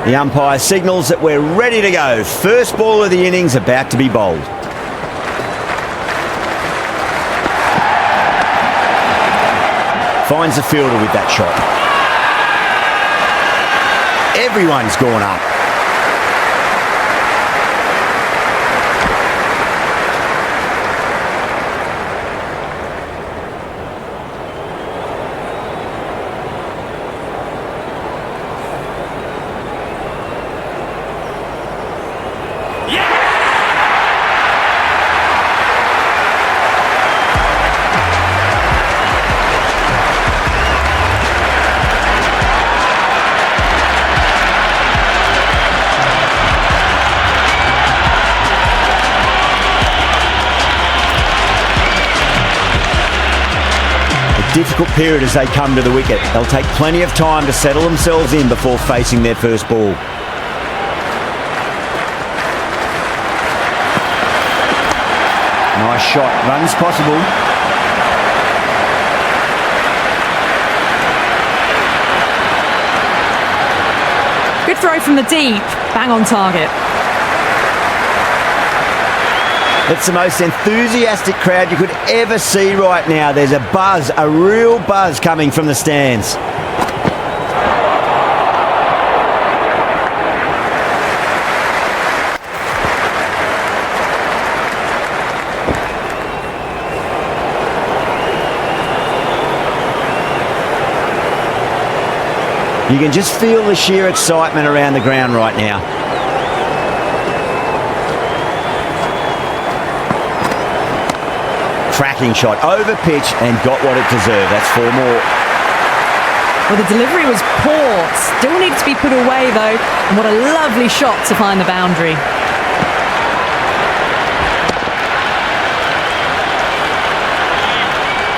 The umpire signals that we're ready to go. First ball of the innings about to be bowled. Finds the fielder with that shot. Everyone's gone up. Difficult period as they come to the wicket. They'll take plenty of time to settle themselves in before facing their first ball. Nice shot. Runs possible. Good throw from the deep. Bang on target. It's the most enthusiastic crowd you could ever see right now. There's a buzz, a real buzz coming from the stands. You can just feel the sheer excitement around the ground right now. Cracking shot, over pitch and got what it deserved. That's 4 more. Well, the delivery was poor. Still needs to be put away though. And what a lovely shot to find the boundary.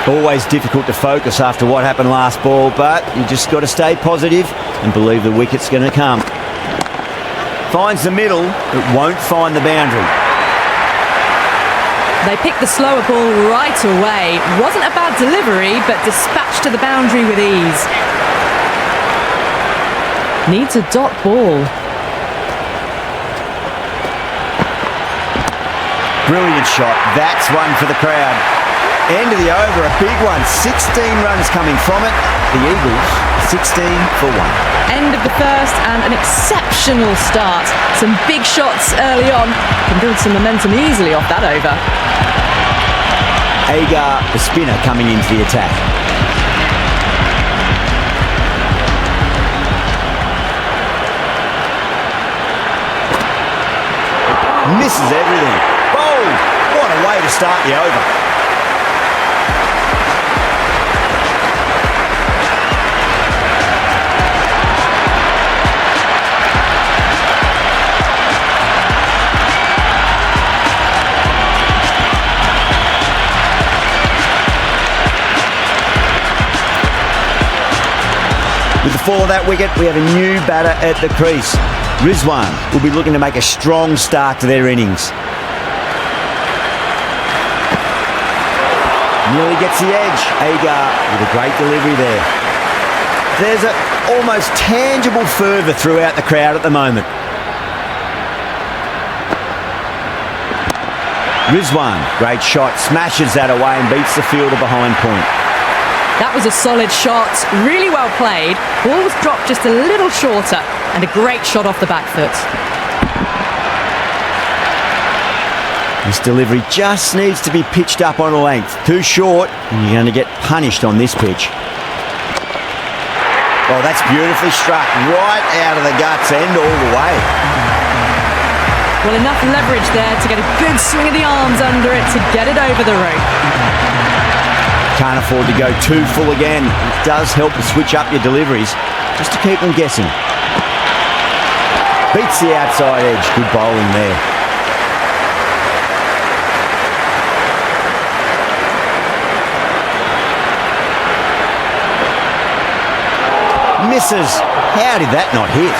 Always difficult to focus after what happened last ball, but you just got to stay positive and believe the wicket's going to come. Finds the middle, but won't find the boundary. They picked the slower ball right away. Wasn't a bad delivery, but dispatched to the boundary with ease. Needs a dot ball. Brilliant shot. That's one for the crowd. End of the over, a big one. 16 runs coming from it. The Eagles, 16 for 1. End of the first and an exceptional start. Some big shots early on. Can build some momentum easily off that over. Agar, the spinner, coming into the attack. Misses everything. Bowled. What a way to start the over. With the fall of that wicket, we have a new batter at the crease. Rizwan will be looking to make a strong start to their innings. Nearly gets the edge. Agar with a great delivery there. There's an almost tangible fervour throughout the crowd at the moment. Rizwan, great shot, smashes that away and beats the fielder behind point. That was a solid shot, really well played. Ball was dropped just a little shorter and a great shot off the back foot. This delivery just needs to be pitched up on a length. Too short and you're going to get punished on this pitch. Oh, that's beautifully struck, right out of the guts end all the way. Well, enough leverage there to get a good swing of the arms under it to get it over the rope. Can't afford to go too full again. It does help to switch up your deliveries just to keep them guessing. Beats the outside edge. Good bowling there. Misses. How did that not hit?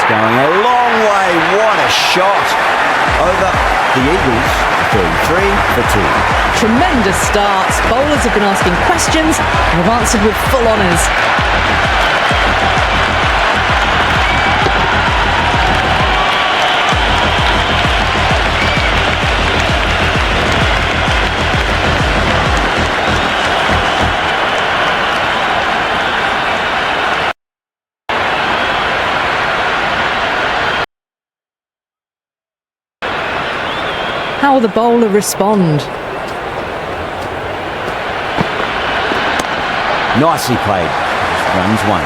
Going a long way. What a shot. Over the Eagles 33 for 2. Tremendous starts. Bowlers have been asking questions and have answered with full honours. How will the bowler respond? Nicely played. Runs 1.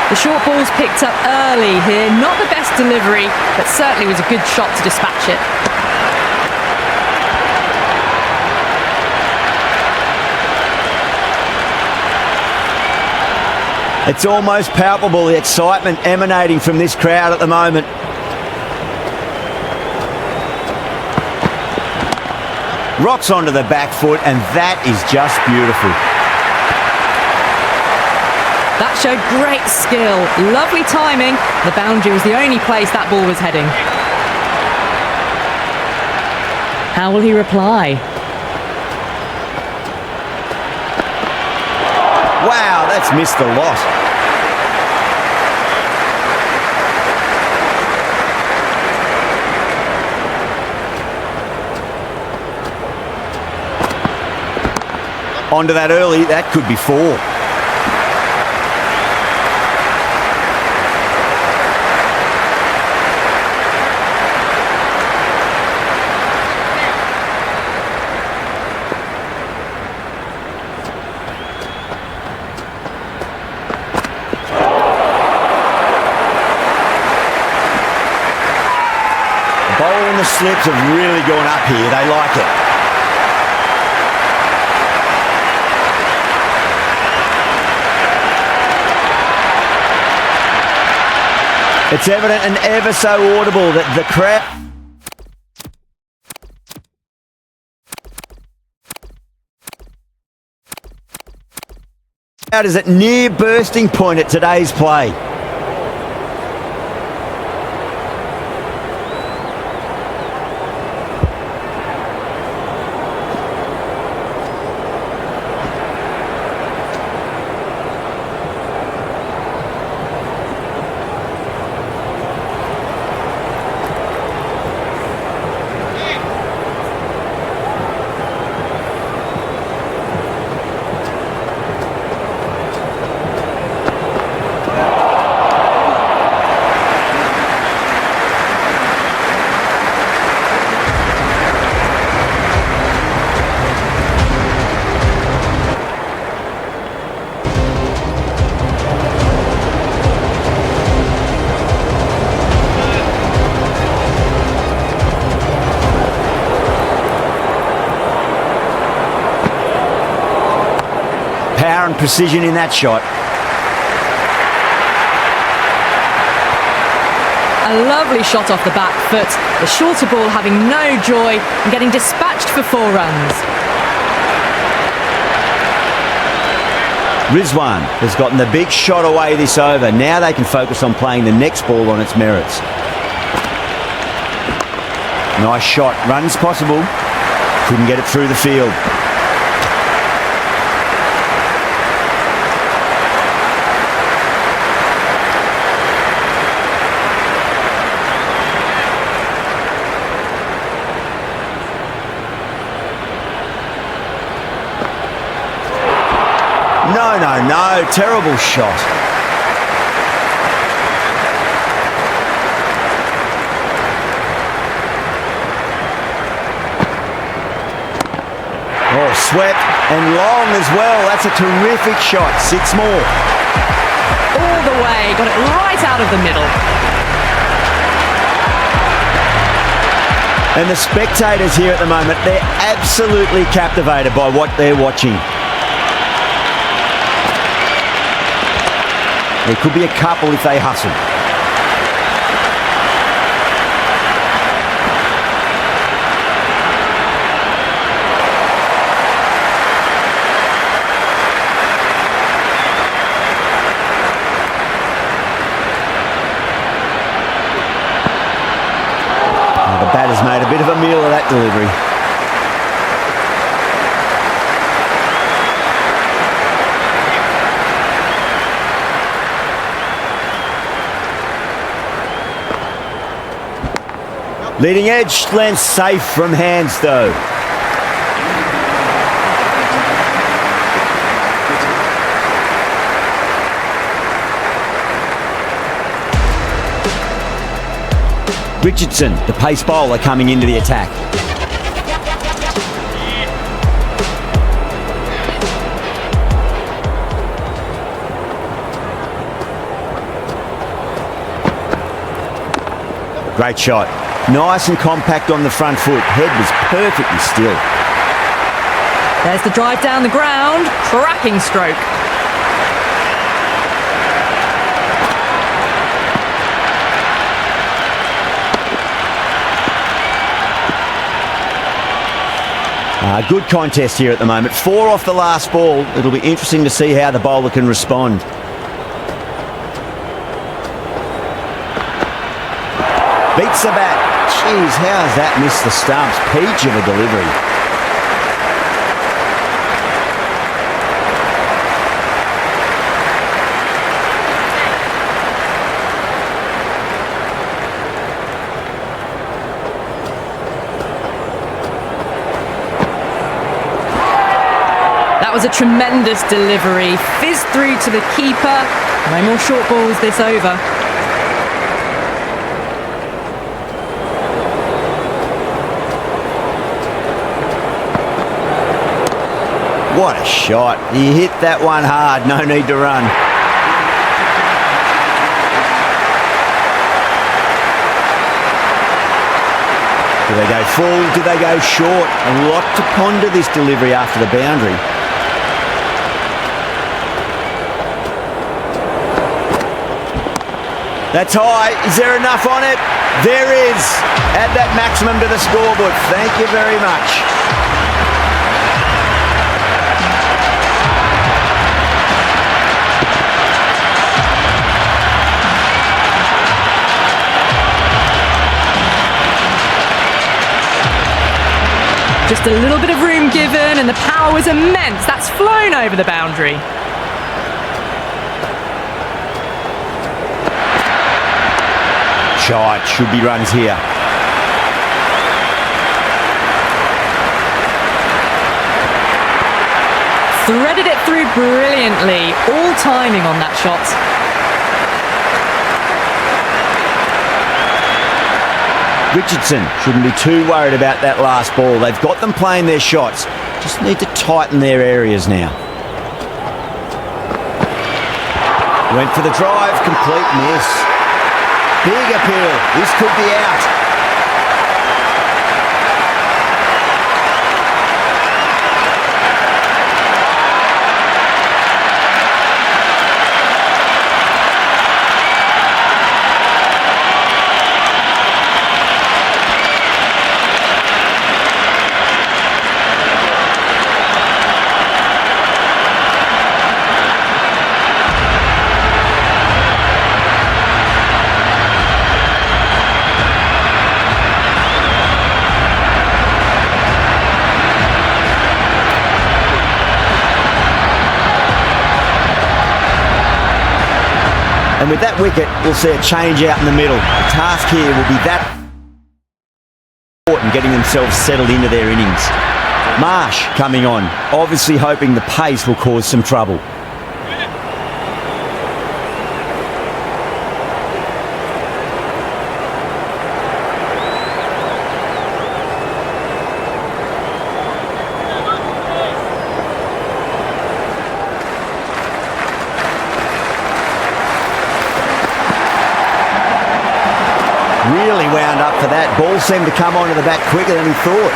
The short ball's picked up early here. Not the best delivery, but certainly was a good shot to dispatch it. It's almost palpable, the excitement emanating from this crowd at the moment. Rocks onto the back foot, and that is just beautiful. That showed great skill. Lovely timing. The boundary was the only place that ball was heading. How will he reply? Wow, that's missed a lot. Onto that early, that could be 4. The bowler and the slips have really gone up here, they like it. It's evident and ever so audible that the crowd is at near bursting point at today's play. Power and precision in that shot. A lovely shot off the back foot. The shorter ball having no joy and getting dispatched for 4 runs. Rizwan has gotten the big shot away this over. Now they can focus on playing the next ball on its merits. Nice shot. Runs possible. Couldn't get it through the field. No, terrible shot. Oh, swept and long as well. That's a terrific shot. 6 more. All the way, got it right out of the middle. And the spectators here at the moment, they're absolutely captivated by what they're watching. There could be a couple if they hustle. bit of a meal of that delivery. Leading edge lands safe from hands though. Richardson, the pace bowler, coming into the attack. Great shot. Nice and compact on the front foot. Head was perfectly still. There's the drive down the ground. Cracking stroke. Good contest here at the moment. 4 off the last ball. It'll be interesting to see how the bowler can respond. Beats the bat. Jeez, how has that missed the stumps? Peach of a delivery. That was a tremendous delivery. Fizzed through to the keeper. No more short balls this over. What a shot. He hit that one hard. No need to run. Do they go full? Do they go short? A lot to ponder this delivery after the boundary. That's high. Is there enough on it? There is. Add that maximum to the scoreboard. Thank you very much. Just a little bit of room given and the power was immense. That's flown over the boundary. Shot. Should be runs here. Threaded it through brilliantly. All timing on that shot. Richardson shouldn't be too worried about that last ball. They've got them playing their shots. Just need to tighten their areas now. Went for the drive, complete miss. Big appeal. This could be out. And with that wicket, we'll see a change out in the middle. The task here will be that important, getting themselves settled into their innings. Marsh coming on, obviously hoping the pace will cause some trouble. Really wound up for that. Ball seemed to come onto the bat quicker than he thought.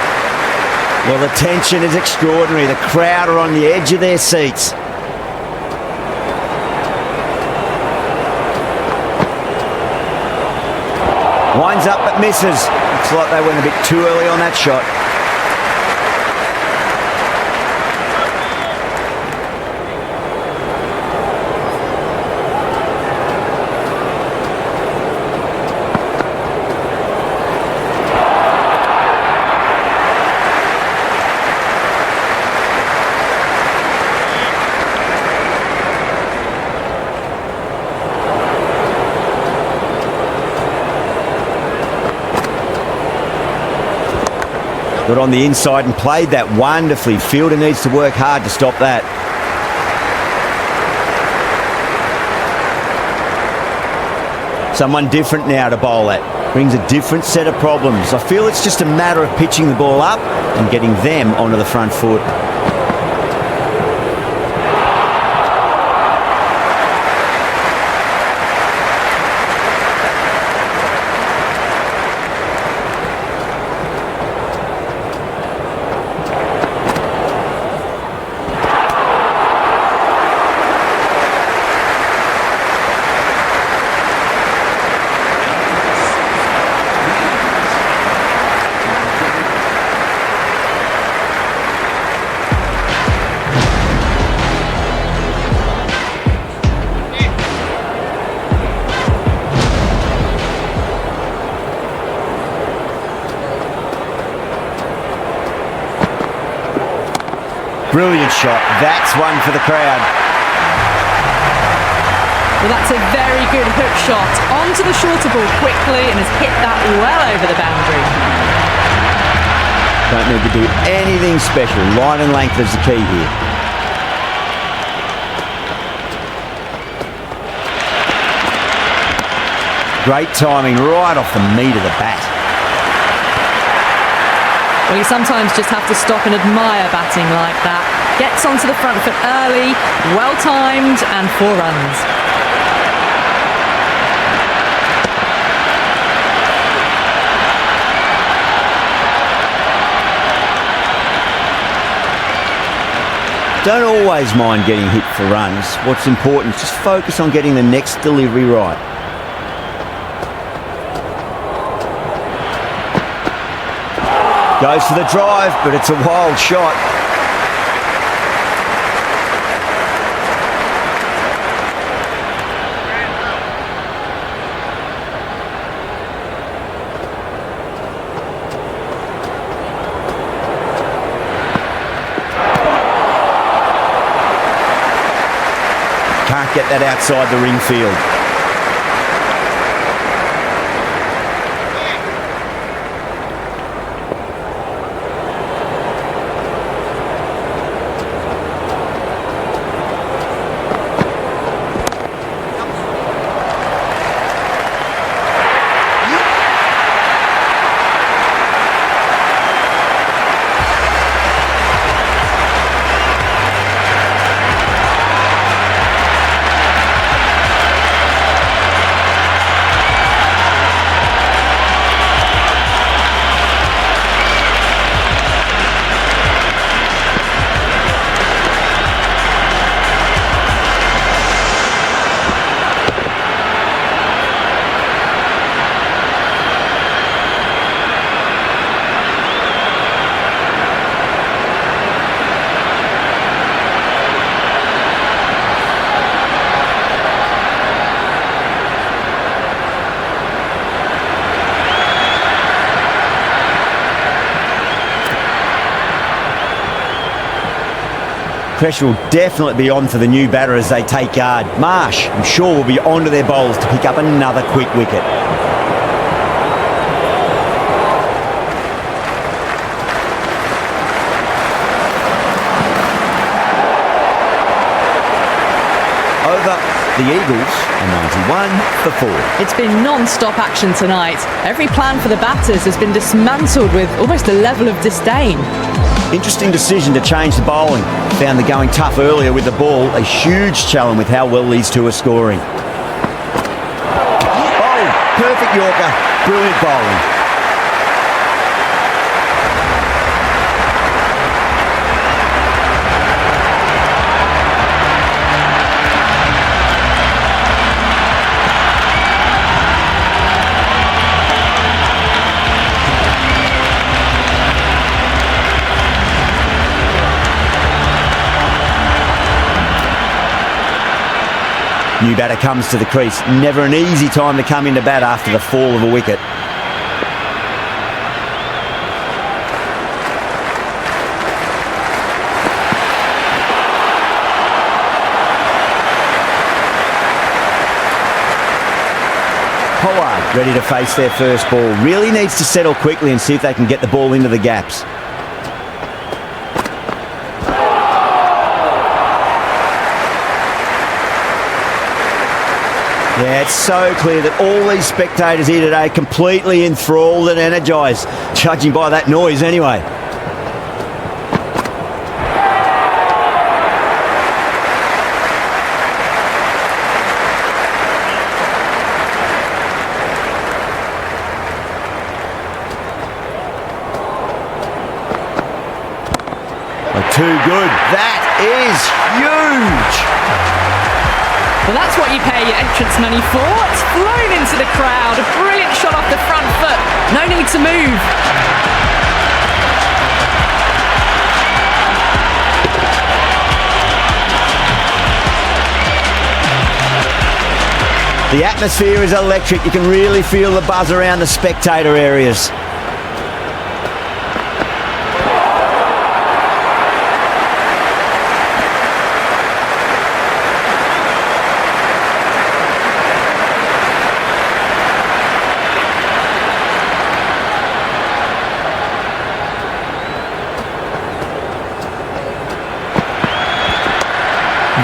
Well, the tension is extraordinary. The crowd are on the edge of their seats. Winds up but misses. Looks like they went a bit too early on that shot. Got on the inside and played that wonderfully. Fielder needs to work hard to stop that. Someone different now to bowl at. Brings a different set of problems. I feel it's just a matter of pitching the ball up and getting them onto the front foot. Brilliant shot. That's one for the crowd. Well, that's a very good hook shot. Onto the shorter ball quickly and has hit that well over the boundary. Don't need to do anything special. Line and length is the key here. Great timing right off the meat of the bat. Well, you sometimes just have to stop and admire batting like that. Gets onto the front foot early, well timed, and 4 runs. Don't always mind getting hit for runs. What's important is just focus on getting the next delivery right. Goes for the drive, but it's a wild shot. Can't get that outside the ring field. Pressure will definitely be on for the new batter as they take guard. Marsh, I'm sure, will be onto their bowls to pick up another quick wicket. Over the Eagles, a 91 for 4. It's been non-stop action tonight. Every plan for the batters has been dismantled with almost a level of disdain. Interesting decision to change the bowling. Found the going tough earlier with the ball. A huge challenge with how well these two are scoring. Oh, perfect Yorker. Brilliant bowling. New batter comes to the crease. Never an easy time to come into bat after the fall of a wicket. Pollard ready to face their first ball. Really needs to settle quickly and see if they can get the ball into the gaps. Yeah, it's so clear that all these spectators here today completely enthralled and energised, judging by that noise anyway. Too good. That is huge. Well, that's what you pay your entrance money for. It's flown into the crowd. A brilliant shot off the front foot. No need to move. The atmosphere is electric. You can really feel the buzz around the spectator areas.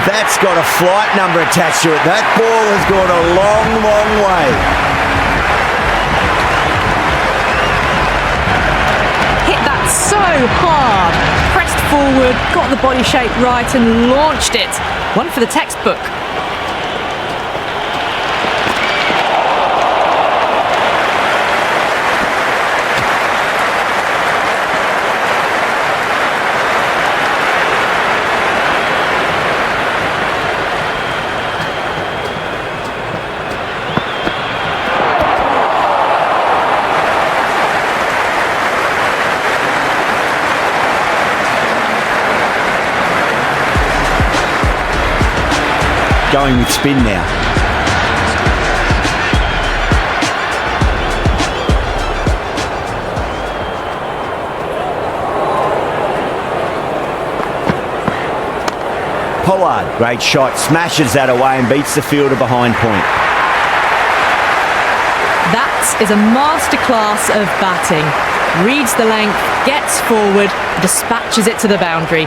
That's got a flight number attached to it. That ball has gone a long, long way. Hit that so hard. Pressed forward, got the body shape right and launched it. One for the textbook. Going with spin now. Pollard, great shot, smashes that away and beats the fielder behind point. That is a masterclass of batting. Reads the length, gets forward, dispatches it to the boundary.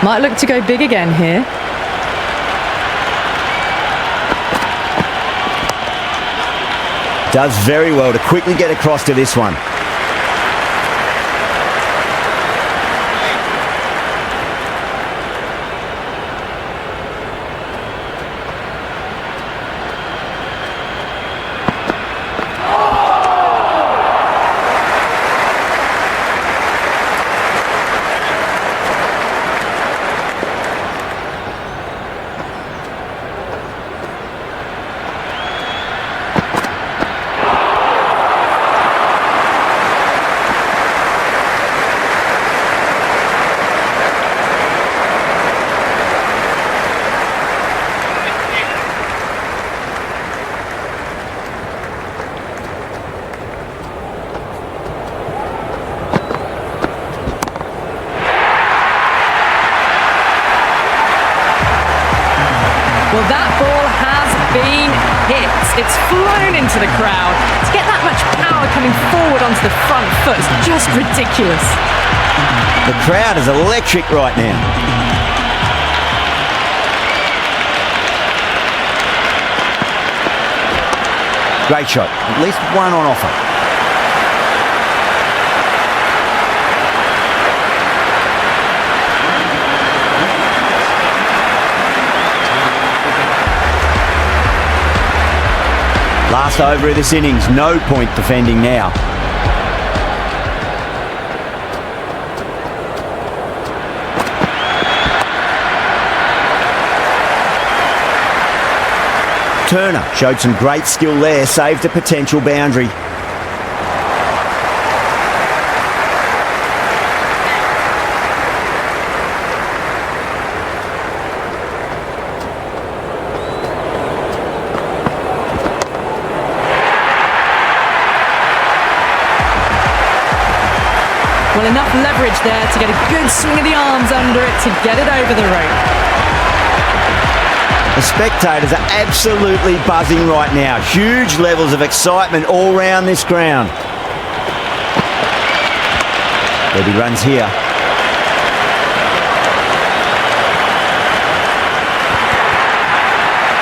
Might look to go big again here. Does very well to quickly get across to this one. Well, that ball has been hit. It's flown into the crowd. To get that much power coming forward onto the front foot is just ridiculous. The crowd is electric right now. Great shot. At least one on offer. Last over of this innings, no point defending now. Turner showed some great skill there, saved a potential boundary. Well, enough leverage there to get a good swing of the arms under it to get it over the rope. The spectators are absolutely buzzing right now. Huge levels of excitement all round this ground. There'll be runs here.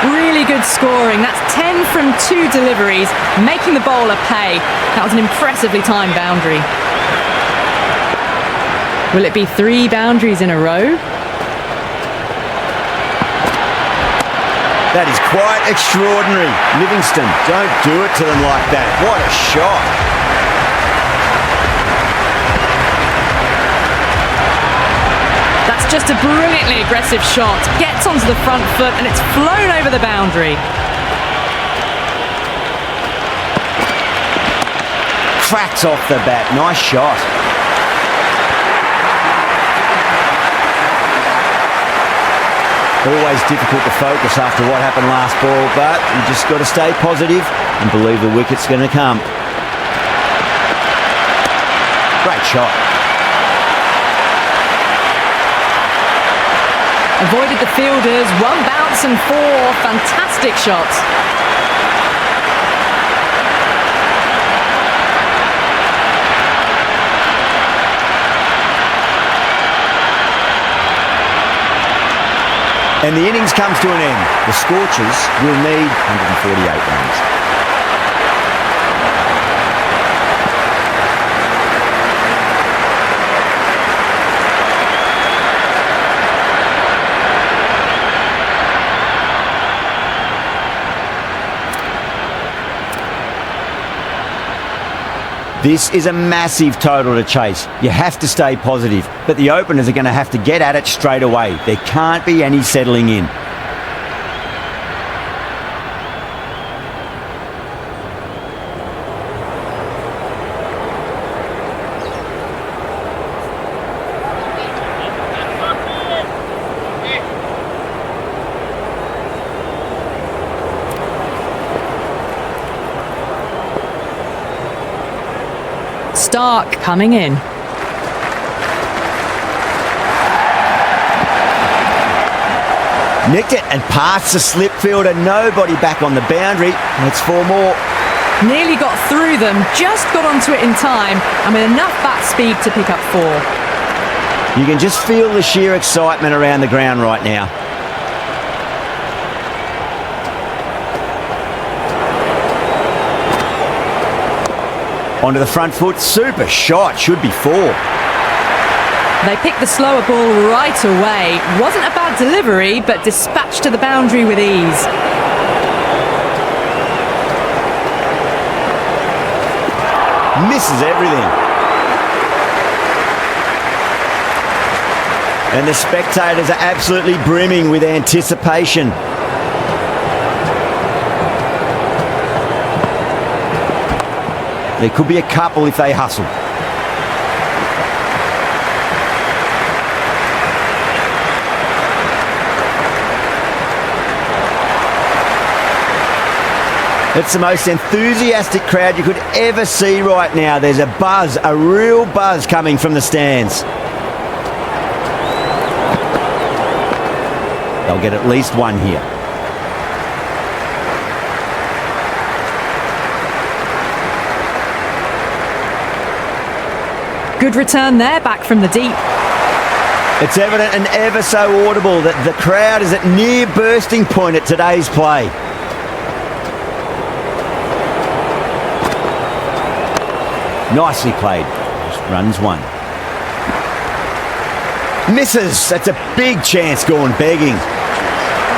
Really Really good scoring. That's 10 from 2 deliveries, making the bowler pay. That was an impressively timed boundary. Will it be 3 boundaries in a row? That is quite extraordinary. Livingston, don't do it to them like that. What a shot. That's just a brilliantly aggressive shot. Gets onto the front foot and it's flown over the boundary. Cracks off the bat. Nice shot. Always difficult to focus after what happened last ball, but you just got to stay positive and believe the wicket's going to come. Great shot. Avoided the fielders, 1 bounce and 4. Fantastic shots. And the innings comes to an end. The Scorchers will need 148 runs. This is a massive total to chase. You have to stay positive, but the openers are going to have to get at it straight away. There can't be any settling in. Stark coming in. Nicked it and past the slip fielder. Nobody back on the boundary. It's 4 more. Nearly got through them, just got onto it in time and with enough bat speed to pick up 4. You can just feel the sheer excitement around the ground right now. Onto the front foot, super shot, should be 4. They picked the slower ball right away. Wasn't a bad delivery, but dispatched to the boundary with ease. Misses everything. And the spectators are absolutely brimming with anticipation. There could be a couple if they hustle. It's the most enthusiastic crowd you could ever see right now. There's a buzz, a real buzz coming from the stands. They'll get at least 1 here. Good return there, back from the deep. It's evident and ever so audible that the crowd is at near bursting point at today's play. Nicely played. Just runs 1. Misses. That's a big chance gone begging.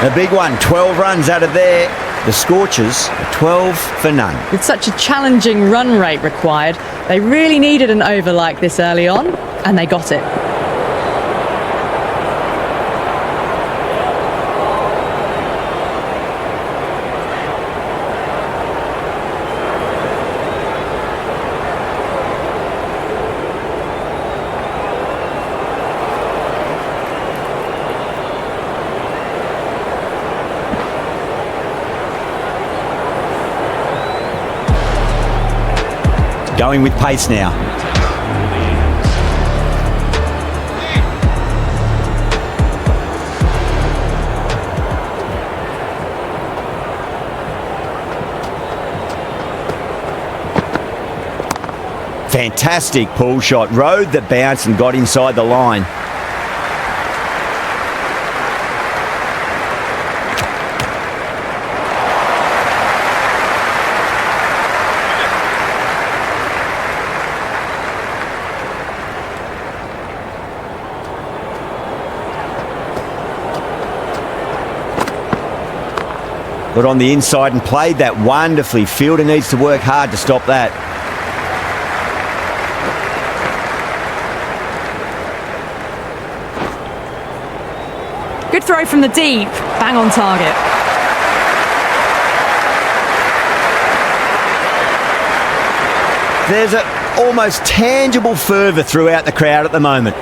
A big one. 12 runs out of there. The Scorchers are 12 for none. With such a challenging run rate required, they really needed an over like this early on, and they got it. Going with pace now. Fantastic pull shot. Rode the bounce and got inside the line. Got on the inside and played that wonderfully. Fielder needs to work hard to stop that. Good throw from the deep. Bang on target. There's an almost tangible fervour throughout the crowd at the moment.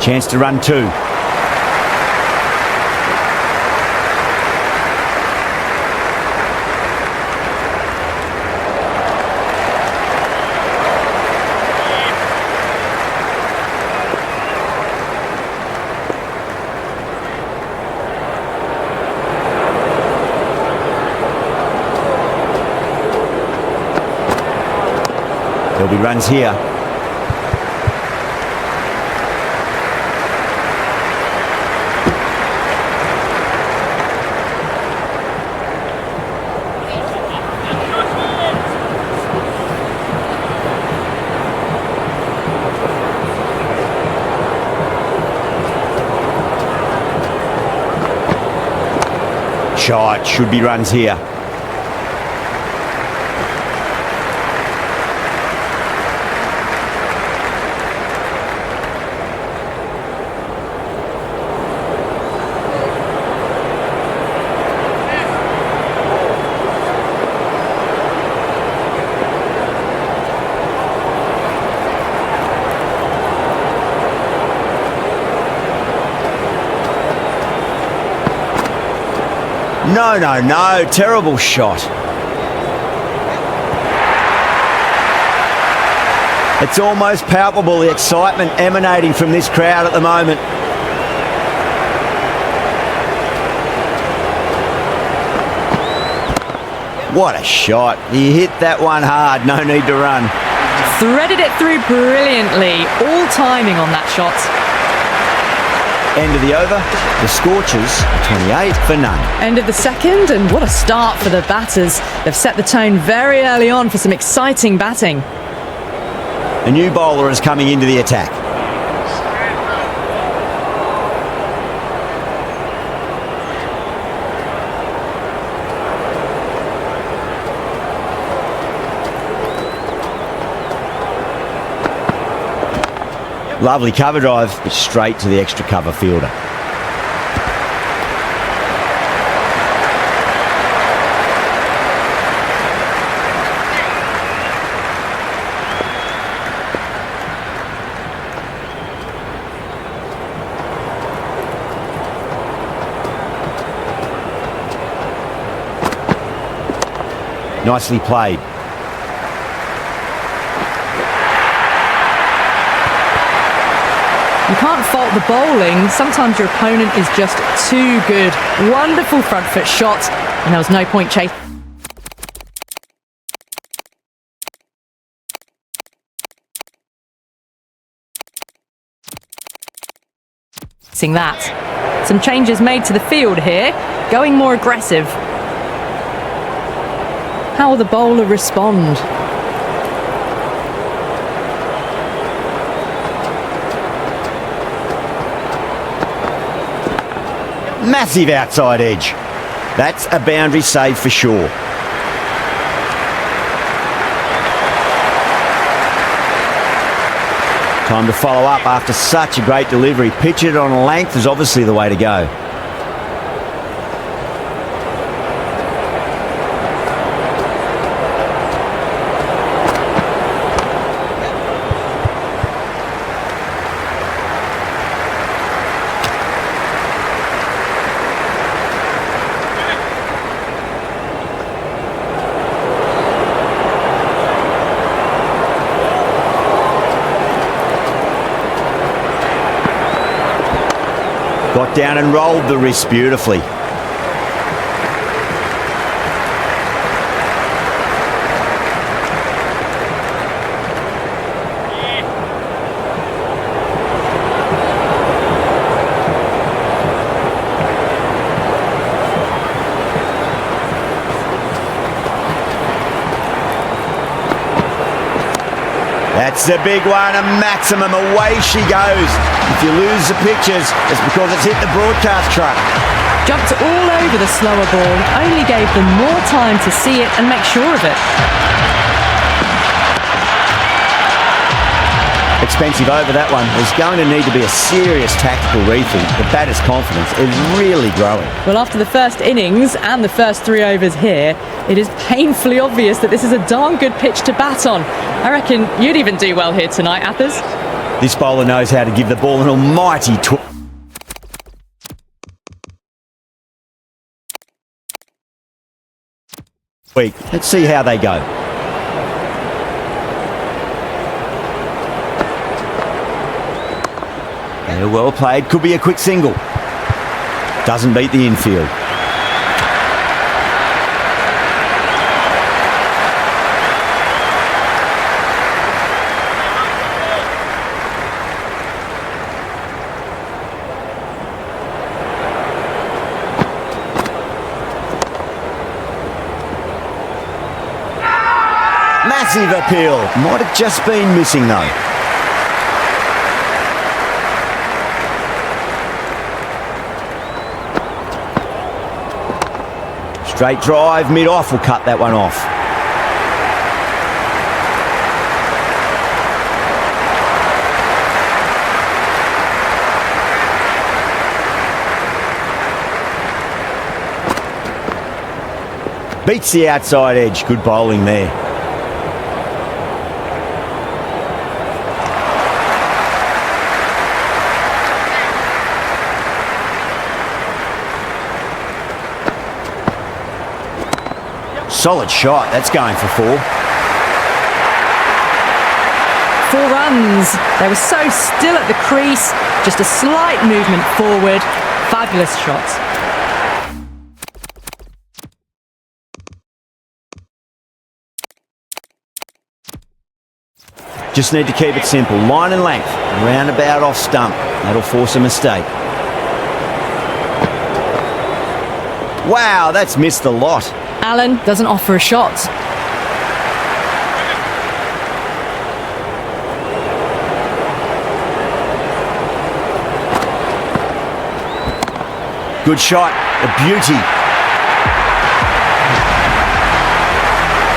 Chance to run two. There'll be runs here. Shot, should be runs here. No, terrible shot. It's almost palpable, the excitement emanating from this crowd at the moment. What a shot. He hit that one hard, no need to run. Threaded it through brilliantly. All timing on that shot. End of the over, the Scorchers 28 for none. End of the second, and what a start for the batters. They've set the tone very early on for some exciting batting. A new bowler is coming into the attack. Lovely cover drive, straight to the extra cover fielder. Nicely played. You can't fault the bowling. Sometimes your opponent is just too good. Wonderful front foot shot, and there was no point chasing that. Some changes made to the field here, going more aggressive. How will the bowler respond? Massive outside edge. That's a boundary save for sure. Time to follow up after such a great delivery. Pitch it on length is obviously the way to go. Got down and rolled the wrist beautifully. That's the big one, a maximum. Away she goes. If you lose the pictures, it's because it's hit the broadcast truck. Jumped all over the slower ball, only gave them more time to see it and make sure of it. Expensive over that one. There's going to need to be a serious tactical rethink. The batter's confidence is really growing. Well, after the first innings and the first 3 overs here, it is painfully obvious that this is a darn good pitch to bat on. I reckon you'd even do well here tonight, Athers. This bowler knows how to give the ball an almighty tweak. Let's see how they go. They're well played. Could be a quick single. Doesn't beat the infield. Massive appeal. Might have just been missing though. Straight drive, mid-off will cut that one off. Beats the outside edge. Good bowling there. Solid shot. That's going for 4. 4 runs. They were so still at the crease. Just a slight movement forward. Fabulous shot. Just need to keep it simple. Line and length. Roundabout off stump. That'll force a mistake. Wow, that's missed a lot. Allen doesn't offer a shot. Good shot. A beauty.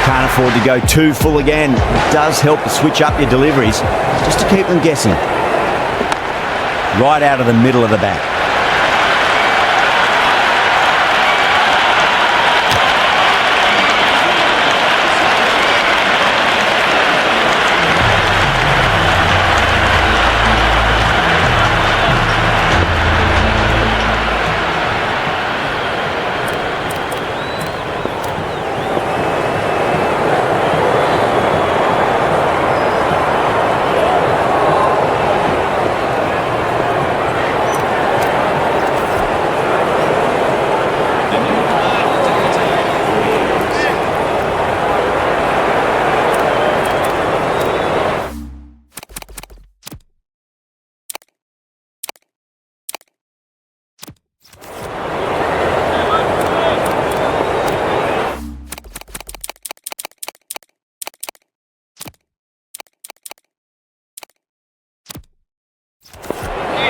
Can't afford to go too full again. It does help to switch up your deliveries just to keep them guessing. Right out of the middle of the bat.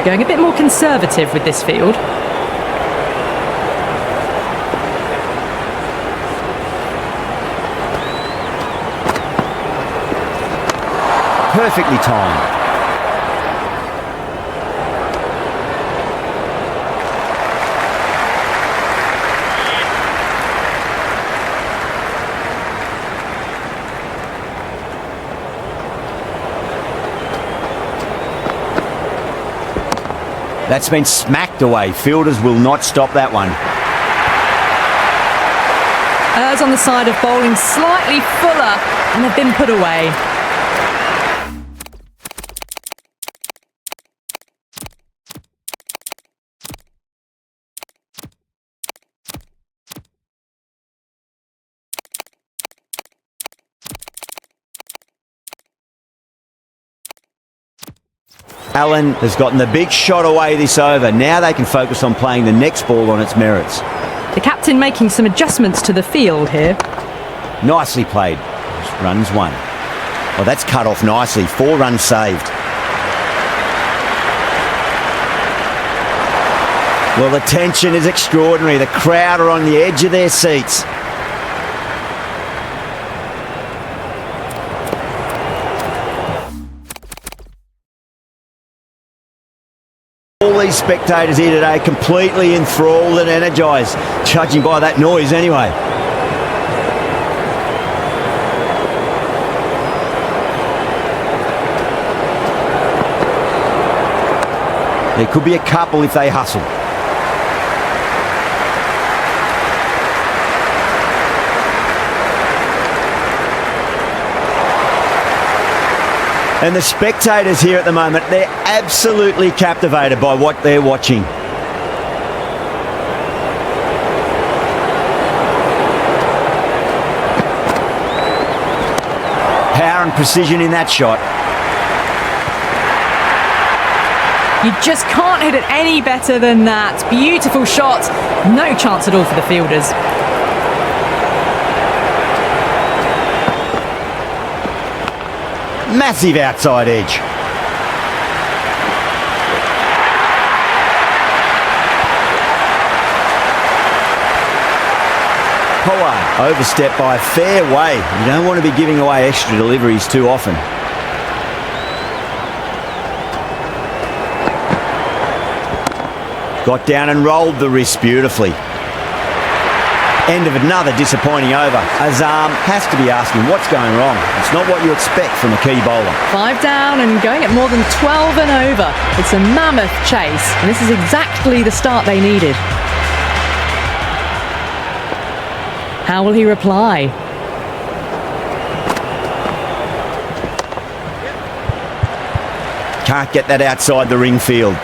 Going a bit more conservative with this field. Perfectly timed. That's been smacked away. Fielders will not stop that one. Errs on the side of bowling slightly fuller and have been put away. Allen has gotten the big shot away this over. Now they can focus on playing the next ball on its merits. The captain making some adjustments to the field here. Nicely played. Just runs 1. Well, that's cut off nicely. 4 runs saved. Well, the tension is extraordinary. The crowd are on the edge of their seats. All these spectators here today completely enthralled and energised, judging by that noise anyway. There could be a couple if they hustle. And the spectators here at the moment, they're absolutely captivated by what they're watching. Power and precision in that shot. You just can't hit it any better than that. Beautiful shot. No chance at all for the fielders. Massive outside edge. Pollard overstepped by a fair way. You don't want to be giving away extra deliveries too often. Got down and rolled the wrist beautifully. End of another disappointing over. Azam has to be asking what's going wrong. It's not what you expect from a key bowler. 5 down and going at more than 12 and over. It's a mammoth chase, and this is exactly the start they needed. How will he reply? Can't get that outside the ring field.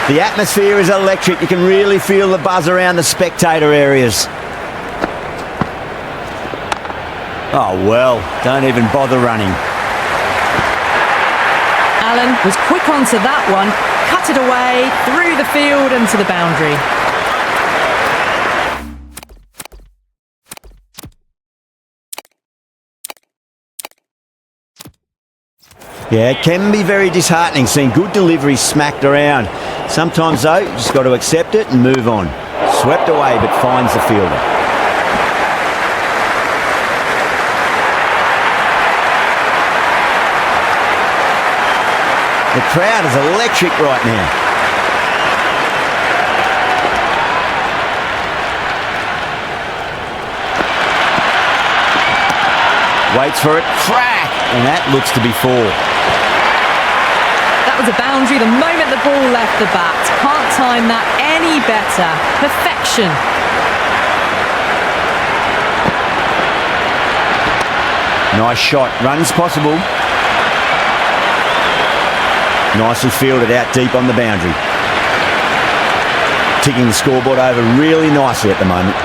The atmosphere is electric. You can really feel the buzz around the spectator areas. Oh, well, don't even bother running. Allen was quick onto that one, cut it away, through the field and to the boundary. Yeah, it can be very disheartening seeing good deliveries smacked around. Sometimes, though, you just got to accept it and move on. Swept away, but finds the fielder. The crowd is electric right now. Waits for it, crack, and that looks to be 4. That was a boundary the moment the ball left the bat. Can't time that any better. Perfection. Nice shot. Runs possible. Nicely fielded out deep on the boundary. Ticking the scoreboard over really nicely at the moment.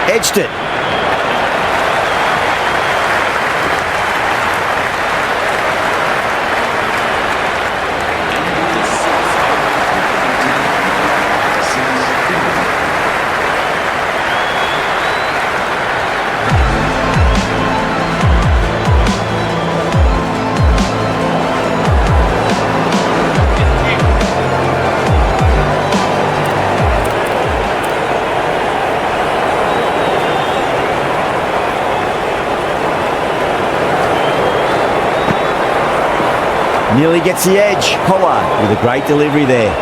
Edged it. Nearly gets the edge. Pollard with a great delivery there.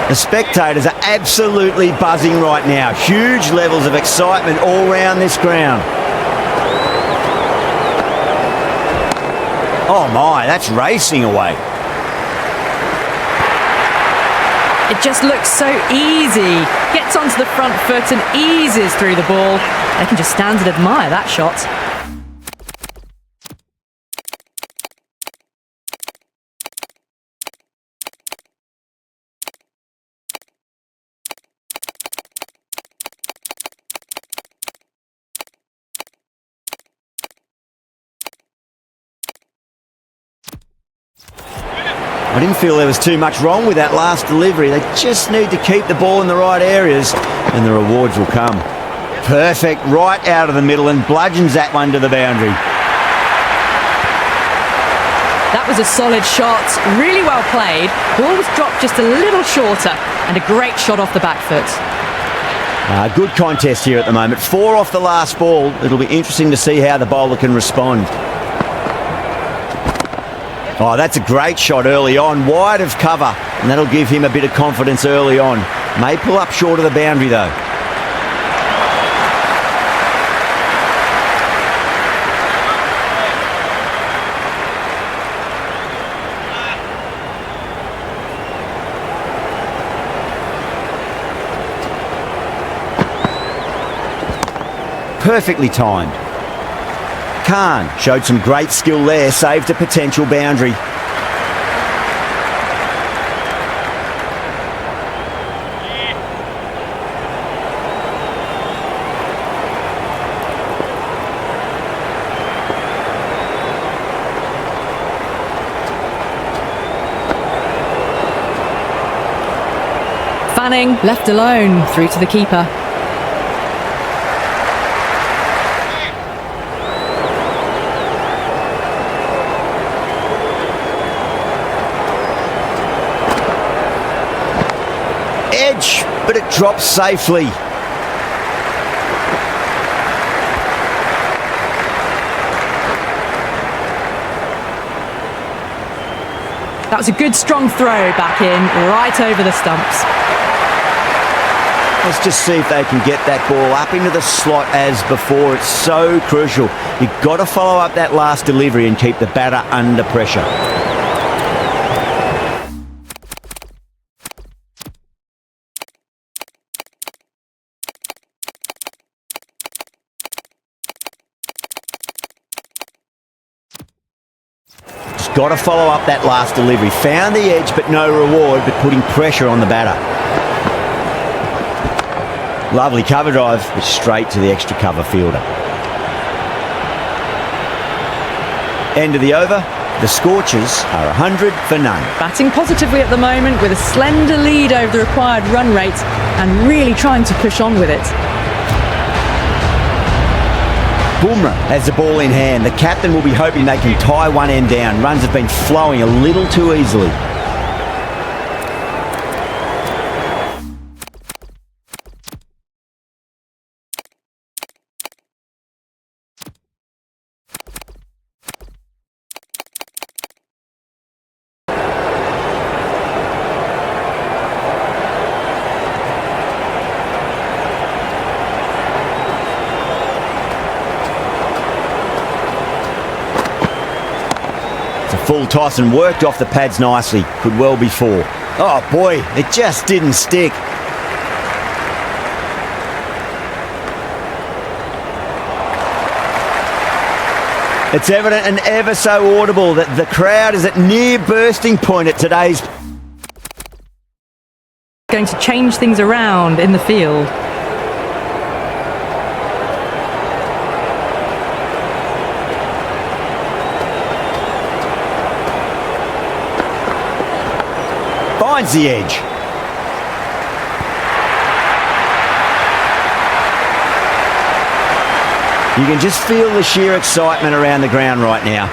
The spectators are absolutely buzzing right now. Huge levels of excitement all around this ground. Oh my, that's racing away. It just looks so easy. Gets onto the front foot and eases through the ball. They can just stand and admire that shot. I didn't feel there was too much wrong with that last delivery. They just need to keep the ball in the right areas and the rewards will come. Perfect, right out of the middle and bludgeons that one to the boundary. That was a solid shot, really well played. Ball was dropped just a little shorter and a great shot off the back foot. Good contest here at the moment. 4 off the last ball. It'll be interesting to see how the bowler can respond. Oh, that's a great shot early on, wide of cover, and that'll give him a bit of confidence early on. May pull up short of the boundary though. Perfectly timed. Khan showed some great skill there, saved a potential boundary. Fanning left alone, through to the keeper. Edge, but it drops safely. That was a good strong throw back in, right over the stumps. Let's just see if they can get that ball up into the slot as before. It's so crucial. You've got to follow up that last delivery and keep the batter under pressure. Got to follow up that last delivery. Found the edge, but no reward, but putting pressure on the batter. Lovely cover drive, but straight to the extra cover fielder. End of the over. The Scorchers are 100 for none. Batting positively at the moment with a slender lead over the required run rate and really trying to push on with it. Bumrah has the ball in hand. The captain will be hoping they can tie one end down. Runs have been flowing a little too easily. Full toss and worked off the pads nicely. Could well be 4. Oh boy, it just didn't stick. It's evident and ever so audible that the crowd is at near bursting point at today's. Going to change things around in the field. Finds the edge. You can just feel the sheer excitement around the ground right now.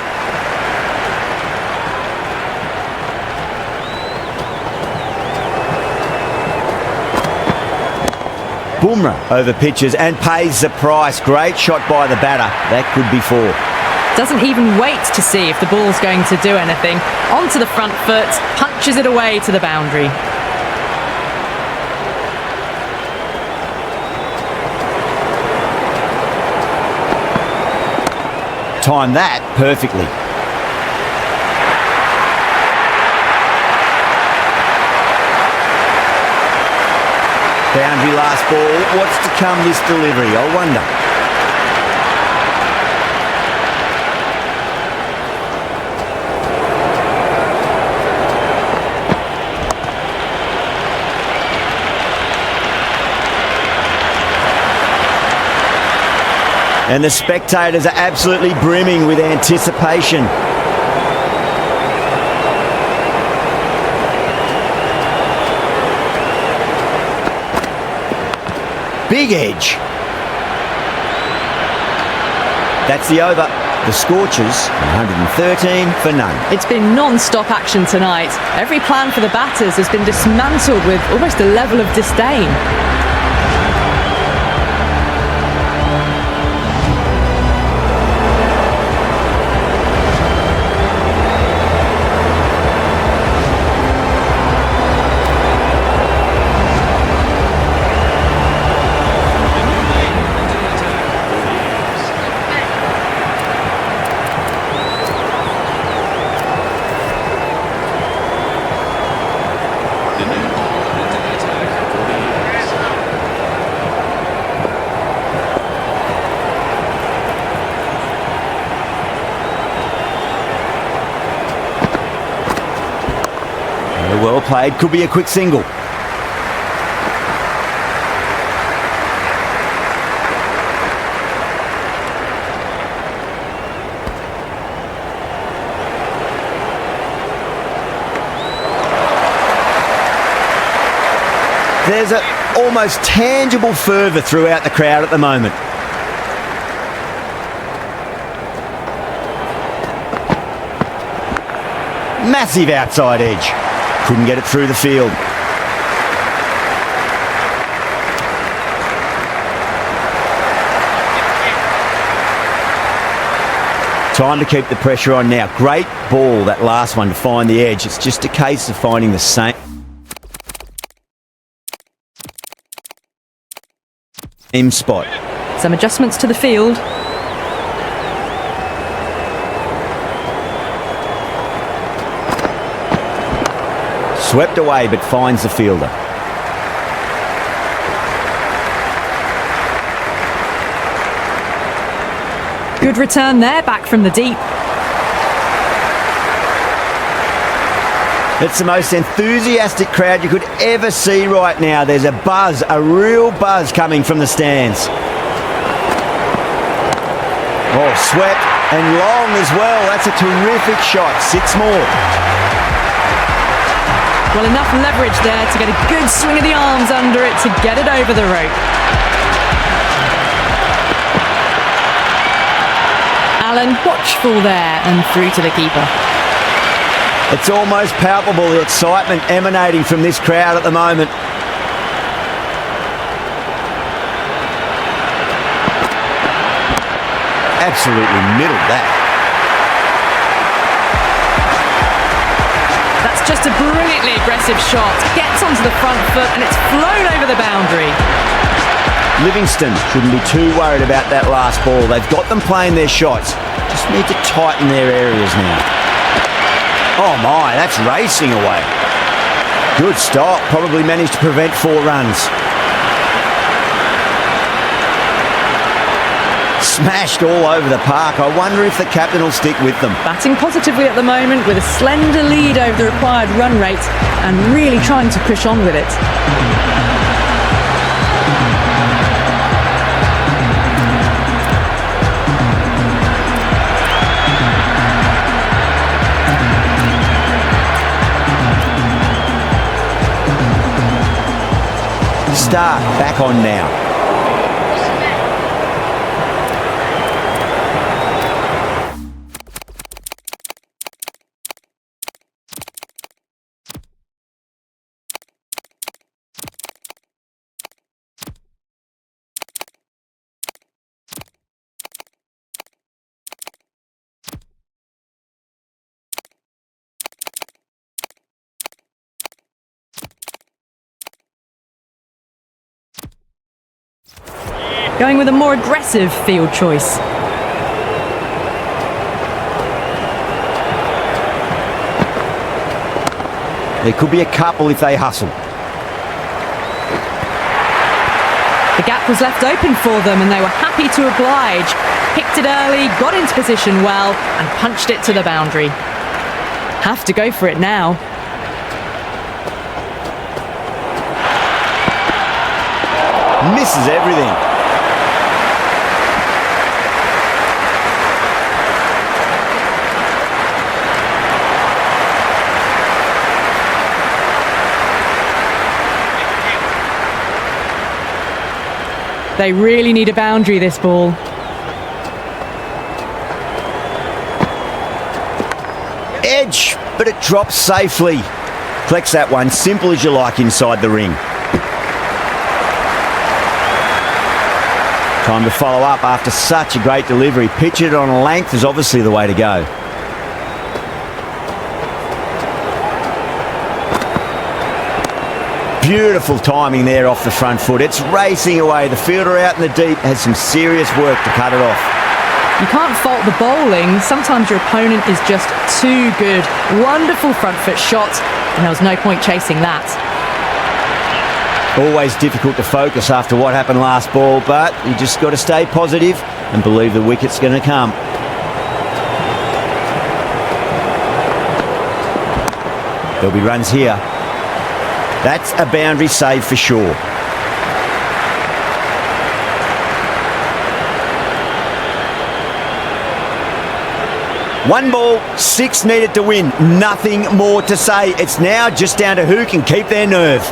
Bumrah over pitches and pays the price. Great shot by the batter. That could be 4. Doesn't even wait to see if the ball's going to do anything. Onto the front foot, punches it away to the boundary. Timed that perfectly. Boundary last ball. What's to come this delivery? I wonder. And the spectators are absolutely brimming with anticipation. Big edge. That's the over. The Scorchers, 113 for none. It's been non-stop action tonight. Every plan for the batters has been dismantled with almost a level of disdain. Well played, could be a quick single. There's an almost tangible fervour throughout the crowd at the moment. Massive outside edge. Couldn't get it through the field. Time to keep the pressure on now. Great ball, that last one, to find the edge. It's just a case of finding the same spot. Some adjustments to the field. Swept away but finds the fielder. Good return there, back from the deep. It's the most enthusiastic crowd you could ever see right now. There's a buzz, a real buzz coming from the stands. Oh, swept and long as well. That's a terrific shot. 6 more. Well, enough leverage there to get a good swing of the arms under it to get it over the rope. Allen watchful there and through to the keeper. It's almost palpable, the excitement emanating from this crowd at the moment. Absolutely middled that. That's just a brilliantly aggressive shot. Gets onto the front foot and it's flown over the boundary. Livingston shouldn't be too worried about that last ball. They've got them playing their shots. Just need to tighten their areas now. Oh my, that's racing away. Good stop. Probably managed to prevent 4 runs. Smashed all over the park. I wonder if the captain will stick with them. Batting positively at the moment with a slender lead over the required run rate and really trying to push on with it. Start back on now. Going with a more aggressive field choice. There could be a couple if they hustle. The gap was left open for them and they were happy to oblige. Picked it early, got into position well and punched it to the boundary. Have to go for it now. Misses everything. They really need a boundary, this ball. Edge, but it drops safely. Collects that one, simple as you like, inside the ring. Time to follow up after such a great delivery. Pitch it on a length is obviously the way to go. Beautiful timing there off the front foot. It's racing away. The fielder out in the deep has some serious work to cut it off. You can't fault the bowling. Sometimes your opponent is just too good. Wonderful front foot shot, and there was no point chasing that. Always difficult to focus after what happened last ball, but you just got to stay positive and believe the wicket's going to come. There'll be runs here. That's a boundary save for sure. One ball, 6 needed to win. Nothing more to say. It's now just down to who can keep their nerve.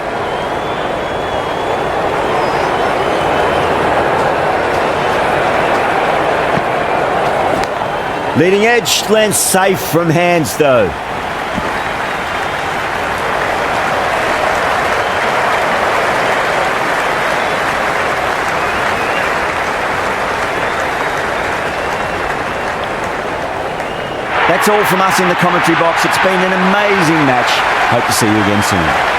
Leading edge lands safe from hands though. That's all from us in the commentary box. It's been an amazing match. Hope to see you again soon.